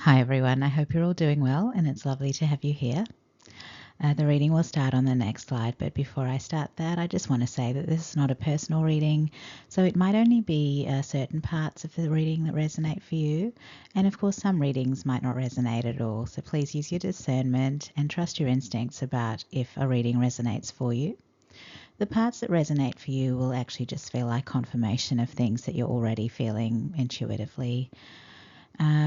Hi everyone, I hope you're all doing well and it's lovely to have you here. The reading will start on the next slide, but before I start that, I just want to say that this is not a personal reading, so it might only be certain parts of the reading that resonate for you, and of course some readings might not resonate at all, so please use your discernment and trust your instincts about if a reading resonates for you. The parts that resonate for you will actually just feel like confirmation of things that you're already feeling intuitively.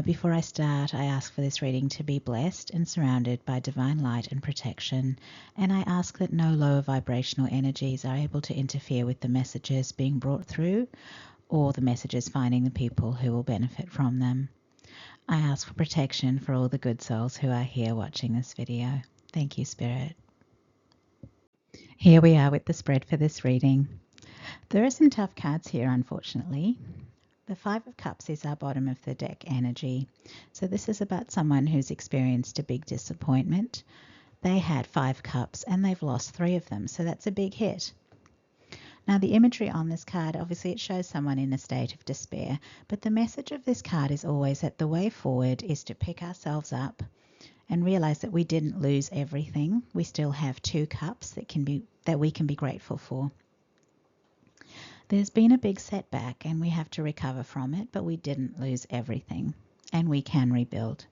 Before I start, I ask for this reading to be blessed and surrounded by divine light and protection, and I ask that no lower vibrational energies are able to interfere with the messages being brought through or the messages finding the people who will benefit from them. I ask for protection for all the good souls who are here watching this video. Thank you, Spirit. Here we are with the spread for this reading. There are some tough cards here, unfortunately. The Five of Cups is our bottom of the deck energy. So this is about someone who's experienced a big disappointment. They had 5 cups and they've lost 3 of them. So that's a big hit. Now the imagery on this card, obviously it shows someone in a state of despair. But the message of this card is always that the way forward is to pick ourselves up and realize that we didn't lose everything. We still have 2 cups that we can be grateful for. There's been a big setback and we have to recover from it, but we didn't lose everything and we can rebuild.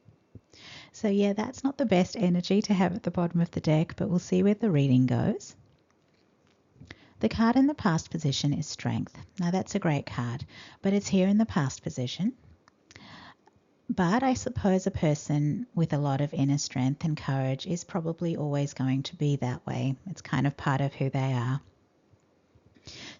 So yeah, that's not the best energy to have at the bottom of the deck, but we'll see where the reading goes. The card in the past position is Strength. Now that's a great card, but it's here in the past position. But I suppose a person with a lot of inner strength and courage is probably always going to be that way. It's kind of part of who they are.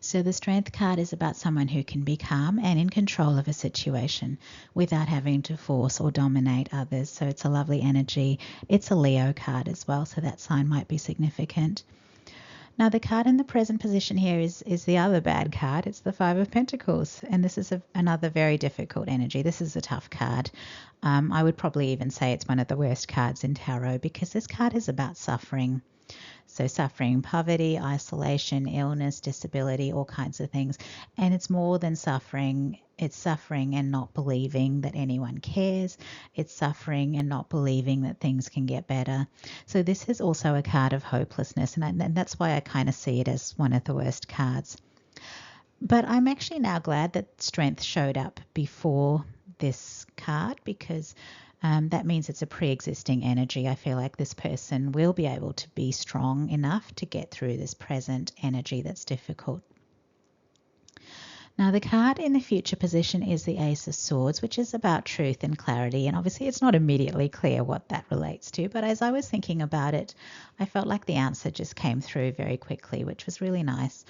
So the Strength card is about someone who can be calm and in control of a situation without having to force or dominate others. So it's a lovely energy. It's a Leo card as well, so that sign might be significant. Now the card in the present position here is the other bad card. It's the Five of Pentacles, and this is another very difficult energy. This is a tough card. I would probably even say it's one of the worst cards in tarot because this card is about suffering. So suffering, poverty, isolation, illness, disability, all kinds of things. And it's more than suffering. It's suffering and not believing that anyone cares. It's suffering and not believing that things can get better. So this is also a card of hopelessness. And that's why I kind of see it as one of the worst cards. But I'm actually now glad that Strength showed up before this card because that means it's a pre-existing energy. I feel like this person will be able to be strong enough to get through this present energy that's difficult. Now the card in the future position is the Ace of Swords, which is about truth and clarity. And obviously it's not immediately clear what that relates to. But as I was thinking about it, I felt like the answer just came through very quickly, which was really nice.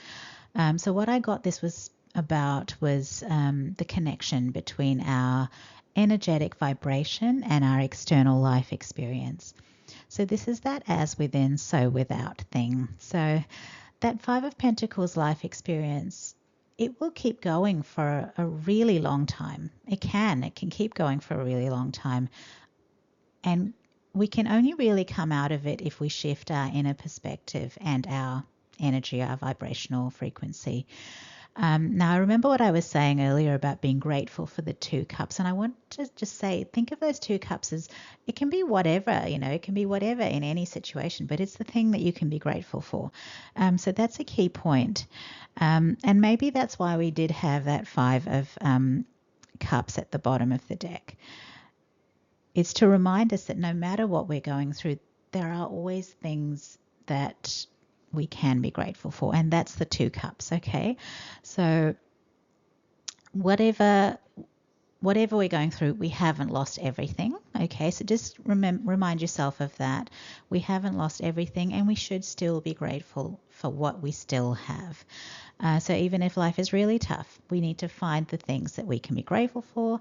So what I got this was about was the connection between our energetic vibration and our external life experience. So this is that as within, so without thing. So that Five of Pentacles life experience, it will keep going for a really long time. It can keep going for a really long time. And we can only really come out of it if we shift our inner perspective and our energy, our vibrational frequency. Now, I remember what I was saying earlier about being grateful for the 2 cups. And I want to just say, think of those 2 cups as it can be whatever, it can be whatever in any situation, but it's the thing that you can be grateful for. So that's a key point. And maybe that's why we did have that 5 of cups at the bottom of the deck. It's to remind us that no matter what we're going through, there are always things that we can be grateful for, and that's the 2 cups. Okay, so whatever we're going through, we haven't lost everything. Okay, so just remind yourself of that. We haven't lost everything, and we should still be grateful for what we still have. So even if life is really tough, we need to find the things that we can be grateful for.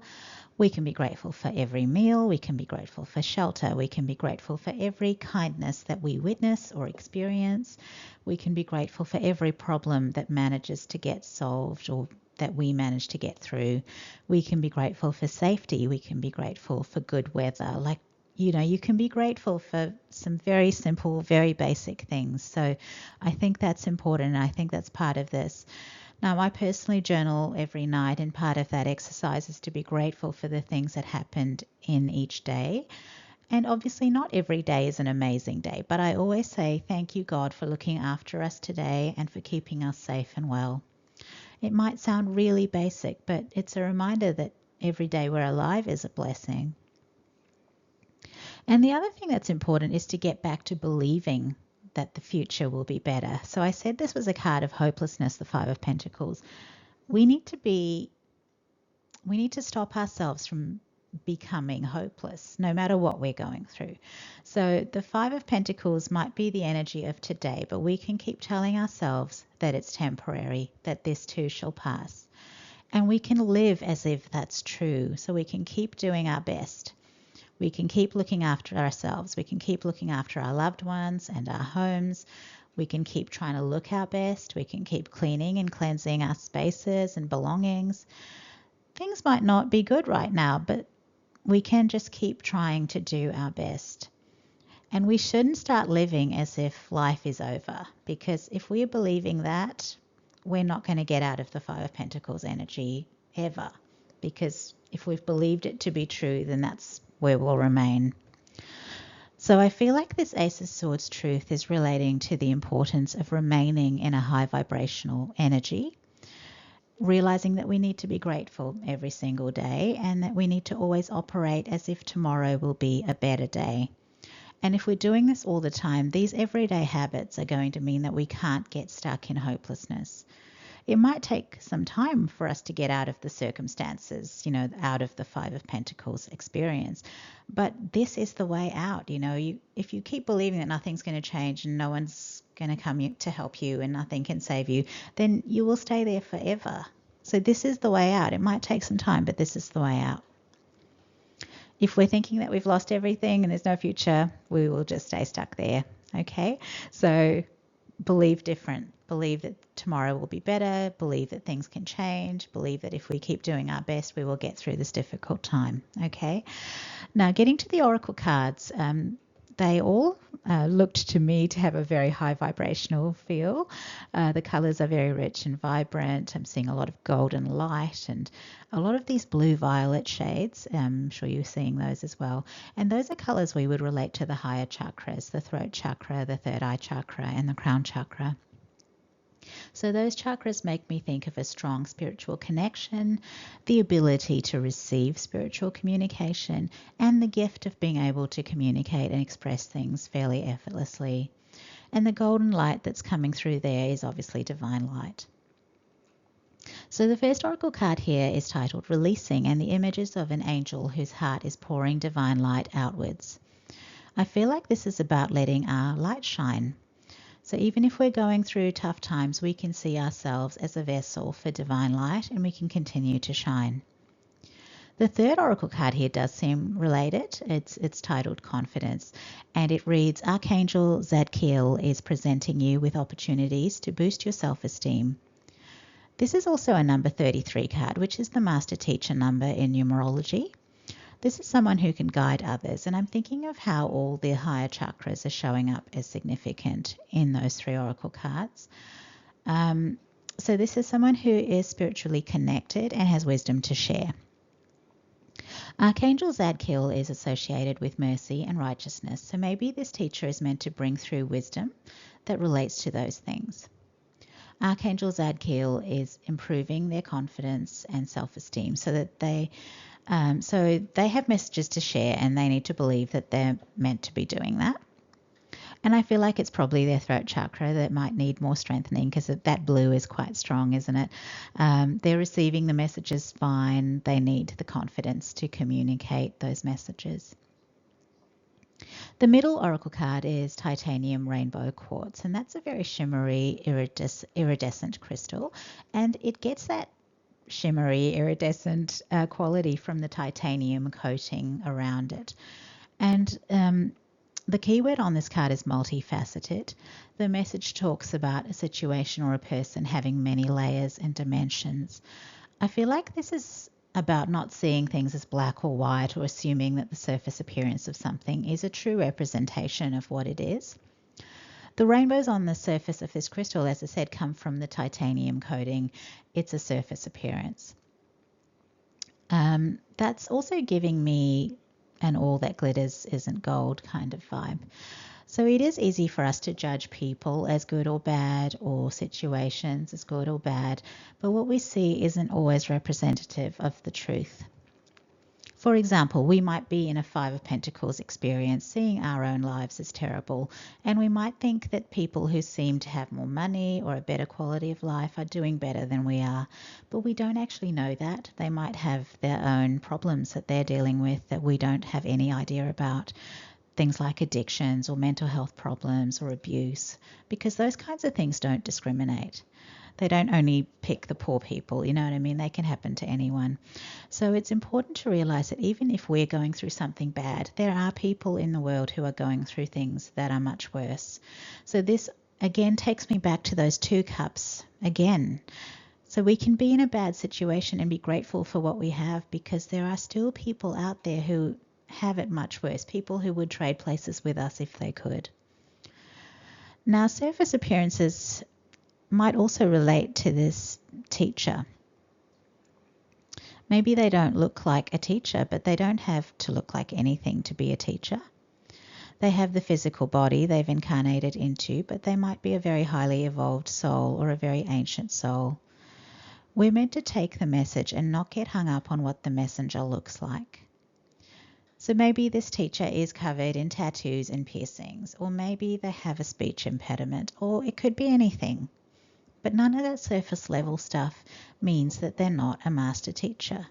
We can be grateful for every meal. We can be grateful for shelter. We can be grateful for every kindness that we witness or experience. We can be grateful for every problem that manages to get solved or that we manage to get through. We can be grateful for safety. We can be grateful for good weather. You can be grateful for some very simple, very basic things. So I think that's important. And I think that's part of this. Now, I personally journal every night, and part of that exercise is to be grateful for the things that happened in each day. And obviously, not every day is an amazing day, but I always say, thank you, God, for looking after us today and for keeping us safe and well. It might sound really basic, but it's a reminder that every day we're alive is a blessing. And the other thing that's important is to get back to believing that the future will be better. So I said this was a card of hopelessness, the Five of Pentacles. We need to stop ourselves from becoming hopeless, no matter what we're going through. So the Five of Pentacles might be the energy of today, but we can keep telling ourselves that it's temporary, that this too shall pass. And we can live as if that's true. So we can keep doing our best. We can keep looking after ourselves. We can keep looking after our loved ones and our homes. We can keep trying to look our best. We can keep cleaning and cleansing our spaces and belongings. Things might not be good right now, but we can just keep trying to do our best. And we shouldn't start living as if life is over, because if we're believing that, we're not going to get out of the Five of Pentacles energy ever. Because if we've believed it to be true, then that's where we'll remain. So I feel like this Ace of Swords truth is relating to the importance of remaining in a high vibrational energy, realizing that we need to be grateful every single day and that we need to always operate as if tomorrow will be a better day. And if we're doing this all the time, these everyday habits are going to mean that we can't get stuck in hopelessness. It might take some time for us to get out of the circumstances, out of the Five of Pentacles experience. But this is the way out. If you keep believing that nothing's going to change and no one's going to come to help you and nothing can save you, then you will stay there forever. So this is the way out. It might take some time, but this is the way out. If we're thinking that we've lost everything and there's no future, we will just stay stuck there. Okay? So believe different. Believe that tomorrow will be better. Believe that things can change. Believe that if we keep doing our best, we will get through this difficult time. Okay? Now, getting to the Oracle cards, they all looked to me to have a very high vibrational feel. The colors are very rich and vibrant. I'm seeing a lot of golden light and a lot of these blue-violet shades. I'm sure you're seeing those as well. And those are colors we would relate to the higher chakras, the throat chakra, the third eye chakra, and the crown chakra. So those chakras make me think of a strong spiritual connection, the ability to receive spiritual communication, and the gift of being able to communicate and express things fairly effortlessly. And the golden light that's coming through there is obviously divine light. So the first oracle card here is titled Releasing, and the image is of an angel whose heart is pouring divine light outwards. I feel like this is about letting our light shine. So even if we're going through tough times, we can see ourselves as a vessel for divine light and we can continue to shine. The third oracle card here does seem related. It's titled Confidence, and it reads, Archangel Zadkiel is presenting you with opportunities to boost your self-esteem. This is also a number 33 card, which is the master teacher number in numerology. This is someone who can guide others, and I'm thinking of how all the higher chakras are showing up as significant in those three oracle cards. So this is someone who is spiritually connected and has wisdom to share. Archangel Zadkiel is associated with mercy and righteousness, so maybe this teacher is meant to bring through wisdom that relates to those things. Archangel Zadkiel is improving their confidence and self-esteem so that they have messages to share and they need to believe that they're meant to be doing that. And I feel like it's probably their throat chakra that might need more strengthening because that blue is quite strong, isn't it? They're receiving the messages fine. They need the confidence to communicate those messages. The middle oracle card is Titanium Rainbow Quartz, and that's a very shimmery, iridescent crystal, and it gets that shimmery, iridescent quality from the titanium coating around it. And the keyword on this card is multifaceted. The message talks about a situation or a person having many layers and dimensions. I feel like this is about not seeing things as black or white or assuming that the surface appearance of something is a true representation of what it is. The rainbows on the surface of this crystal, as I said, come from the titanium coating. It's a surface appearance. That's also giving me an all that glitters isn't gold kind of vibe. So it is easy for us to judge people as good or bad, or situations as good or bad, but what we see isn't always representative of the truth. For example, we might be in a Five of Pentacles experience, seeing our own lives as terrible, and we might think that people who seem to have more money or a better quality of life are doing better than we are, but we don't actually know that. They might have their own problems that they're dealing with that we don't have any idea about. Things like addictions or mental health problems or abuse, because those kinds of things don't discriminate. They don't only pick the poor people, you know what I mean? They can happen to anyone. So it's important to realize that even if we're going through something bad, there are people in the world who are going through things that are much worse. So this again takes me back to those 2 cups again. So we can be in a bad situation and be grateful for what we have, because there are still people out there who have it much worse, people who would trade places with us if they could. Now, surface appearances might also relate to this teacher. Maybe they don't look like a teacher, but they don't have to look like anything to be a teacher. They have the physical body they've incarnated into, but they might be a very highly evolved soul or a very ancient soul. We're meant to take the message and not get hung up on what the messenger looks like. So maybe this teacher is covered in tattoos and piercings, or maybe they have a speech impediment, or it could be anything. But none of that surface level stuff means that they're not a master teacher.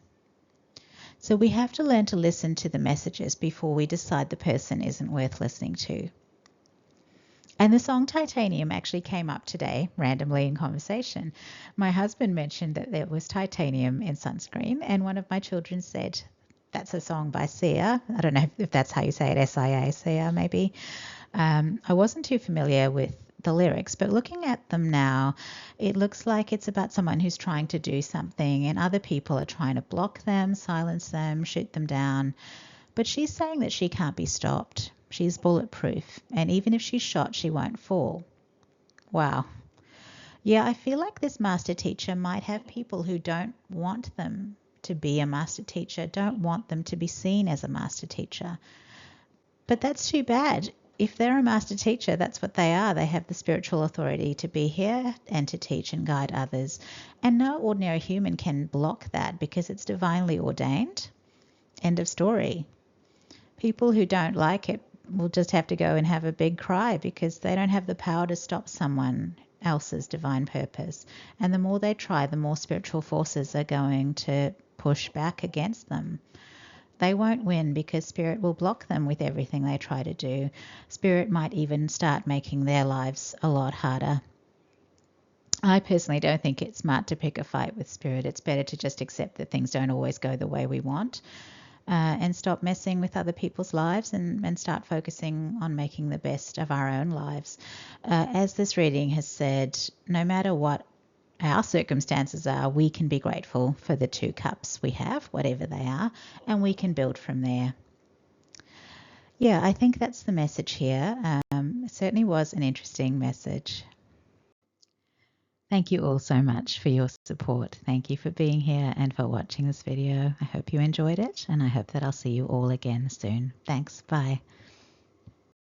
So we have to learn to listen to the messages before we decide the person isn't worth listening to. And the song Titanium actually came up today, randomly in conversation. My husband mentioned that there was titanium in sunscreen, and one of my children said, that's a song by Sia. I don't know if that's how you say it, S-I-A, Sia maybe. I wasn't too familiar with the lyrics, but looking at them now, it looks like it's about someone who's trying to do something and other people are trying to block them, silence them, shoot them down. But she's saying that she can't be stopped. She's bulletproof, and even if she's shot, she won't fall. Wow. Yeah, I feel like this master teacher might have people who don't want them to be a master teacher, don't want them to be seen as a master teacher. But that's too bad. If they're a master teacher, that's what they are. They have the spiritual authority to be here and to teach and guide others. And no ordinary human can block that because it's divinely ordained. End of story. People who don't like it will just have to go and have a big cry because they don't have the power to stop someone else's divine purpose. And the more they try, the more spiritual forces are going to push back against them. They won't win because Spirit will block them with everything they try to do. Spirit might even start making their lives a lot harder. I personally don't think it's smart to pick a fight with Spirit. It's better to just accept that things don't always go the way we want, and stop messing with other people's lives and start focusing on making the best of our own lives. As this reading has said, no matter what our circumstances are, we can be grateful for the 2 cups we have, whatever they are, and we can build from there. Yeah, I think that's the message here. It certainly was an interesting message. Thank you all so much for your support. Thank you for being here and for watching this video. I hope you enjoyed it, and I hope that I'll see you all again soon. Thanks. Bye.